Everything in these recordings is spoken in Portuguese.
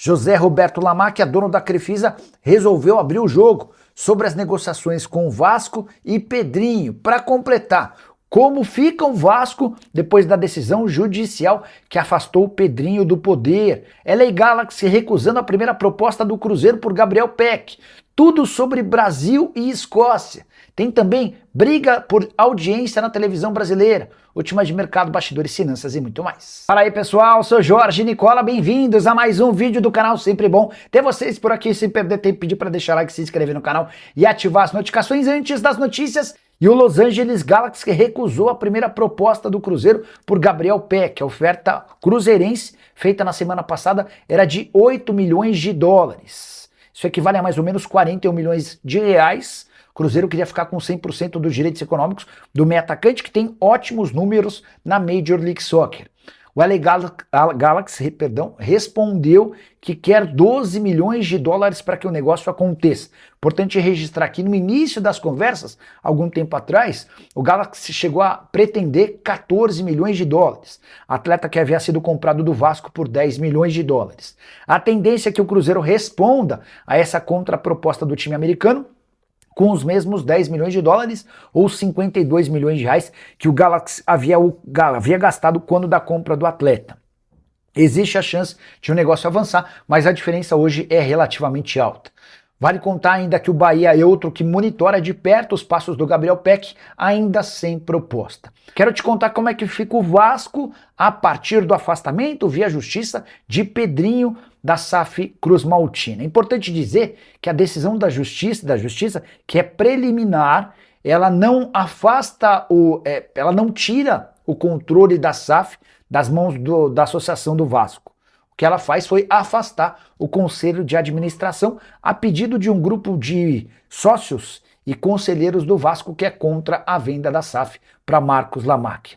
José Roberto Lamacchia, dono da Crefisa, resolveu abrir o jogo sobre as negociações com o Vasco e Pedrinho. Para completar, como fica o Vasco depois da decisão judicial que afastou o Pedrinho do poder? LA Galaxy recusando a primeira proposta do Cruzeiro por Gabriel Peck. Tudo sobre Brasil e Escócia. Tem também briga por audiência na televisão brasileira, últimas de mercado, bastidores, finanças e muito mais. Fala aí pessoal, sou Jorge Nicola, bem-vindos a mais um vídeo do canal, sempre bom ter vocês por aqui. Sem perder tempo, pedir para deixar like, se inscrever no canal e ativar as notificações antes das notícias. E o Los Angeles Galaxy recusou a primeira proposta do Cruzeiro por Gabriel Peck. A oferta cruzeirense, feita na semana passada, era de 8 milhões de dólares. Isso equivale a mais ou menos 41 milhões de reais. O Cruzeiro queria ficar com 100% dos direitos econômicos do meio atacante, que tem ótimos números na Major League Soccer. O LA Galaxy, respondeu que quer 12 milhões de dólares para que o negócio aconteça. Importante registrar que no início das conversas, algum tempo atrás, o Galaxy chegou a pretender 14 milhões de dólares. Atleta que havia sido comprado do Vasco por 10 milhões de dólares. A tendência é que o Cruzeiro responda a essa contraproposta do time americano com os mesmos 10 milhões de dólares ou 52 milhões de reais que o Galaxy havia gastado quando da compra do atleta. Existe a chance de o negócio avançar, mas a diferença hoje é relativamente alta. Vale contar ainda que o Bahia é outro que monitora de perto os passos do Gabriel Peck, ainda sem proposta. Quero te contar como é que fica o Vasco a partir do afastamento via justiça de Pedrinho da SAF Cruz Maltina. É importante dizer que a decisão da justiça, que é preliminar, ela não afasta ela não tira o controle da SAF das mãos da Associação do Vasco. O que ela faz foi afastar o Conselho de Administração a pedido de um grupo de sócios e conselheiros do Vasco que é contra a venda da SAF para Marcos Lamacchia.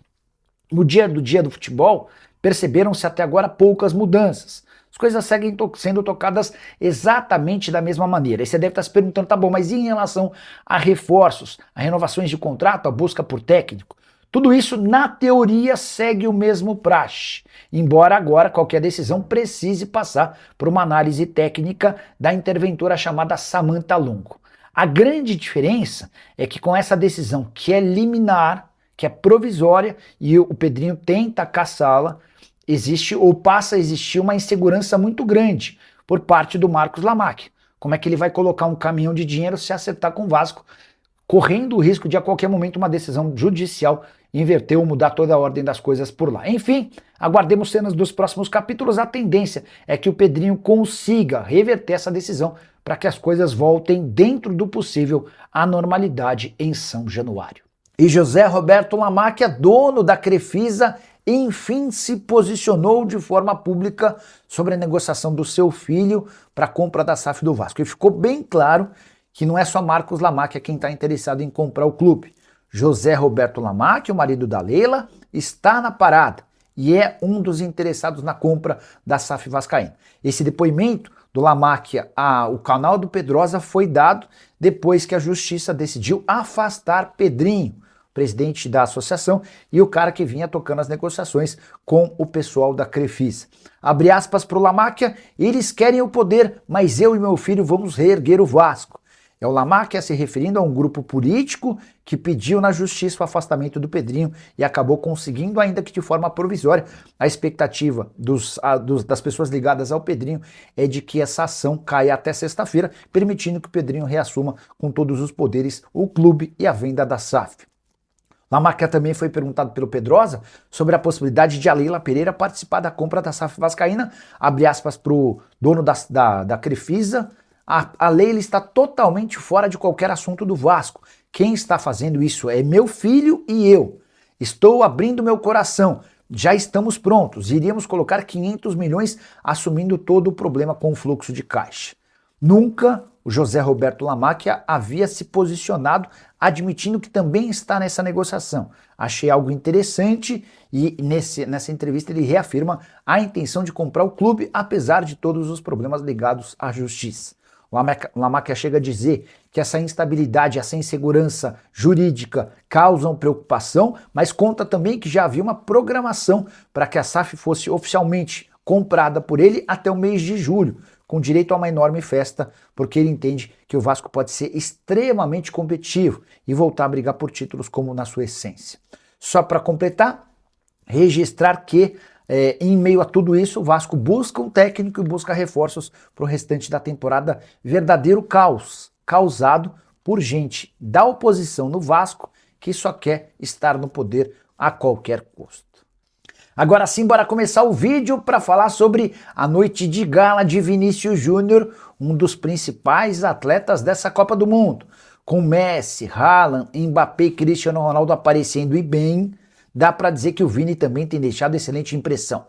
No dia do futebol, perceberam-se até agora poucas mudanças. As coisas seguem sendo tocadas exatamente da mesma maneira. E você deve estar se perguntando, tá bom, mas e em relação a reforços, a renovações de contrato, a busca por técnico? Tudo isso, na teoria, segue o mesmo praxe, embora agora qualquer decisão precise passar por uma análise técnica da interventora chamada Samantha Longo. A grande diferença é que com essa decisão que é liminar, que é provisória, e o Pedrinho tenta caçá-la, existe ou passa a existir uma insegurança muito grande por parte do Marcos Lamacchia. Como é que ele vai colocar um caminhão de dinheiro se acertar com o Vasco, correndo o risco de a qualquer momento uma decisão judicial inverter ou mudar toda a ordem das coisas por lá. Enfim, aguardemos cenas dos próximos capítulos. A tendência é que o Pedrinho consiga reverter essa decisão para que as coisas voltem dentro do possível à normalidade em São Januário. E José Roberto Lamacchia, dono da Crefisa, enfim se posicionou de forma pública sobre a negociação do seu filho para a compra da SAF do Vasco. E ficou bem claro que não é só Marcos Lamacchia quem está interessado em comprar o clube. José Roberto Lamacchia, o marido da Leila, está na parada e é um dos interessados na compra da SAF vascaína. Esse depoimento do Lamacchia ao canal do Pedrosa foi dado depois que a justiça decidiu afastar Pedrinho, presidente da associação, e o cara que vinha tocando as negociações com o pessoal da Crefisa. Abre aspas para o Lamacchia: eles querem o poder, mas eu e meu filho vamos reerguer o Vasco. É o Lamacchia se referindo a um grupo político que pediu na justiça o afastamento do Pedrinho e acabou conseguindo, ainda que de forma provisória. A expectativa das pessoas ligadas ao Pedrinho é de que essa ação caia até sexta-feira, permitindo que o Pedrinho reassuma com todos os poderes o clube e a venda da SAF. Lamacchia também foi perguntado pelo Pedrosa sobre a possibilidade de a Leila Pereira participar da compra da SAF vascaína. Abre aspas para o dono da Crefisa: a Leila está totalmente fora de qualquer assunto do Vasco. Quem está fazendo isso é meu filho e eu. Estou abrindo meu coração. Já estamos prontos. Iríamos colocar 500 milhões assumindo todo o problema com o fluxo de caixa. Nunca o José Roberto Lamacchia havia se posicionado admitindo que também está nessa negociação. Achei algo interessante e nessa entrevista ele reafirma a intenção de comprar o clube, apesar de todos os problemas ligados à justiça. Lamacchia chega a dizer que essa instabilidade, essa insegurança jurídica causam preocupação, mas conta também que já havia uma programação para que a SAF fosse oficialmente comprada por ele até o mês de julho, com direito a uma enorme festa, porque ele entende que o Vasco pode ser extremamente competitivo e voltar a brigar por títulos como na sua essência. Só para completar, registrar que em meio a tudo isso, o Vasco busca um técnico e busca reforços para o restante da temporada. Verdadeiro caos, causado por gente da oposição no Vasco que só quer estar no poder a qualquer custo. Agora sim, bora começar o vídeo para falar sobre a noite de gala de Vinícius Júnior, um dos principais atletas dessa Copa do Mundo. Com Messi, Haaland, Mbappé e Cristiano Ronaldo aparecendo e bem, dá para dizer que o Vini também tem deixado excelente impressão.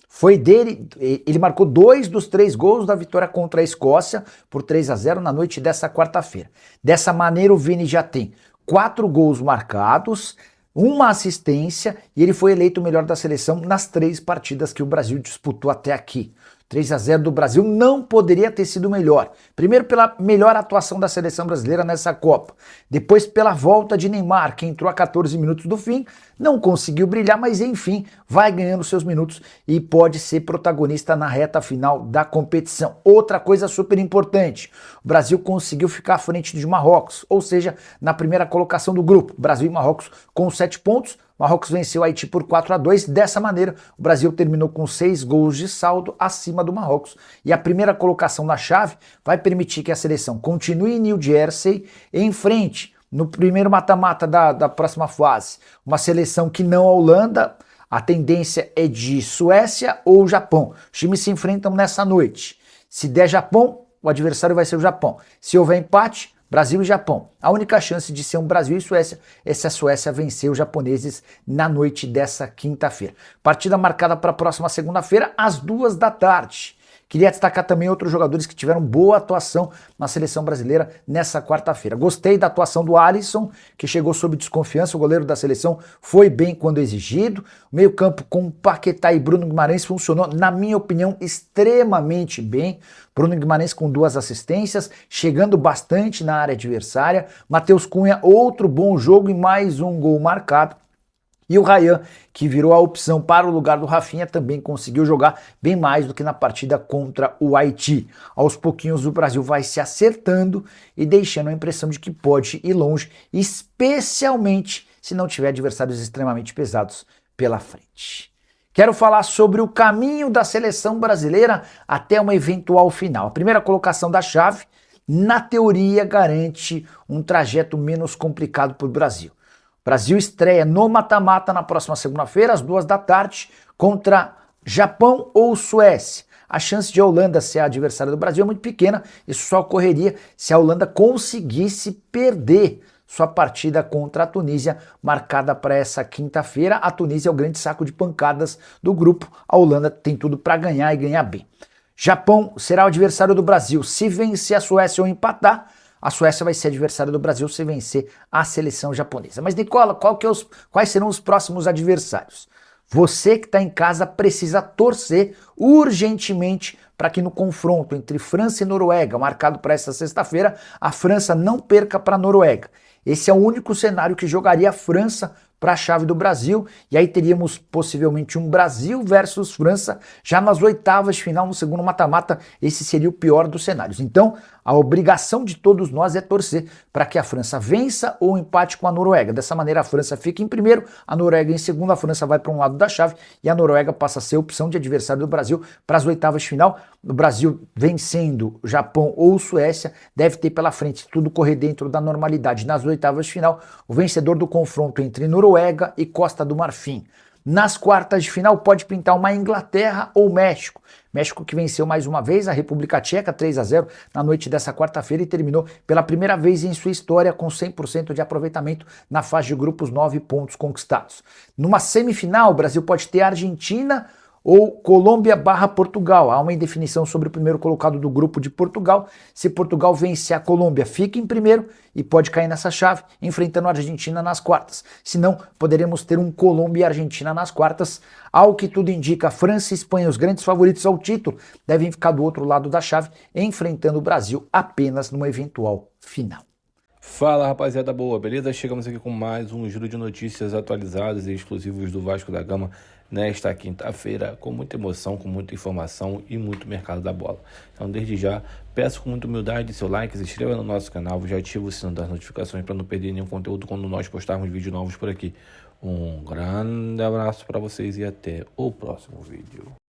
Foi dele, ele marcou 2 dos 3 gols da vitória contra a Escócia por 3-0 na noite dessa quarta-feira. Dessa maneira o Vini já tem 4 gols marcados, 1 assistência e ele foi eleito o melhor da seleção nas 3 partidas que o Brasil disputou até aqui. 3-0 do Brasil não poderia ter sido melhor. Primeiro pela melhor atuação da seleção brasileira nessa Copa. Depois pela volta de Neymar, que entrou a 14 minutos do fim, não conseguiu brilhar, mas enfim, vai ganhando seus minutos e pode ser protagonista na reta final da competição. Outra coisa super importante, o Brasil conseguiu ficar à frente de Marrocos, ou seja, na primeira colocação do grupo. Brasil e Marrocos com 7 pontos, Marrocos venceu o Haiti por 4-2, dessa maneira o Brasil terminou com 6 gols de saldo acima do Marrocos e a primeira colocação na chave vai permitir que a seleção continue em New Jersey em frente no primeiro mata-mata da próxima fase. Uma seleção que não a Holanda, a tendência é de Suécia ou Japão. Os times se enfrentam nessa noite. Se der Japão, o adversário vai ser o Japão. Se houver empate, Brasil e Japão. A única chance de ser um Brasil e Suécia é se a Suécia vencer os japoneses na noite dessa quinta-feira. Partida marcada para a próxima segunda-feira, às 2 da tarde. Queria destacar também outros jogadores que tiveram boa atuação na seleção brasileira nessa quarta-feira. Gostei da atuação do Alisson, que chegou sob desconfiança, o goleiro da seleção foi bem quando exigido. O meio-campo com Paquetá e Bruno Guimarães funcionou, na minha opinião, extremamente bem. Bruno Guimarães com 2 assistências, chegando bastante na área adversária. Matheus Cunha, outro bom jogo e mais um gol marcado. E o Ryan, que virou a opção para o lugar do Rafinha, também conseguiu jogar bem mais do que na partida contra o Haiti. Aos pouquinhos o Brasil vai se acertando e deixando a impressão de que pode ir longe, especialmente se não tiver adversários extremamente pesados pela frente. Quero falar sobre o caminho da seleção brasileira até uma eventual final. A primeira colocação da chave, na teoria, garante um trajeto menos complicado para o Brasil. Brasil estreia no mata-mata na próxima segunda-feira, às 2 da tarde, contra Japão ou Suécia. A chance de a Holanda ser a adversária do Brasil é muito pequena, isso só ocorreria se a Holanda conseguisse perder sua partida contra a Tunísia, marcada para essa quinta-feira. A Tunísia é o grande saco de pancadas do grupo, a Holanda tem tudo para ganhar e ganhar bem. Japão será o adversário do Brasil se vencer a Suécia ou empatar. A Suécia vai ser adversária do Brasil se vencer a seleção japonesa. Mas, Nicola, quais serão os próximos adversários? Você que está em casa precisa torcer urgentemente para que no confronto entre França e Noruega, marcado para esta sexta-feira, a França não perca para a Noruega. Esse é o único cenário que jogaria a França para a chave do Brasil, e aí teríamos possivelmente um Brasil versus França já nas oitavas de final, no segundo mata-mata. Esse seria o pior dos cenários. Então, a obrigação de todos nós é torcer para que a França vença ou empate com a Noruega. Dessa maneira, a França fica em primeiro, a Noruega em segundo, a França vai para um lado da chave e a Noruega passa a ser opção de adversário do Brasil para as oitavas de final. O Brasil vencendo Japão ou Suécia deve ter pela frente, tudo correr dentro da normalidade. Nas oitavas de final, o vencedor do confronto entre Noruega e Costa do Marfim. Nas quartas de final pode pintar uma Inglaterra ou México. México que venceu mais uma vez a República Tcheca 3-0 na noite dessa quarta-feira e terminou pela primeira vez em sua história com 100% de aproveitamento na fase de grupos, 9 pontos conquistados. Numa semifinal, o Brasil pode ter Argentina ou Colômbia/Portugal. Há uma indefinição sobre o primeiro colocado do grupo de Portugal. Se Portugal vencer a Colômbia, fica em primeiro e pode cair nessa chave, enfrentando a Argentina nas quartas. Se não, poderemos ter um Colômbia e Argentina nas quartas. Ao que tudo indica, França e Espanha, os grandes favoritos ao título, devem ficar do outro lado da chave, enfrentando o Brasil apenas numa eventual final. Fala, rapaziada boa, beleza? Chegamos aqui com mais um giro de notícias atualizadas e exclusivos do Vasco da Gama nesta quinta-feira com muita emoção, com muita informação e muito mercado da bola. Então, desde já, peço com muita humildade seu like, se inscreva no nosso canal, já ativa o sino das notificações para não perder nenhum conteúdo quando nós postarmos vídeos novos por aqui. Um grande abraço para vocês e até o próximo vídeo.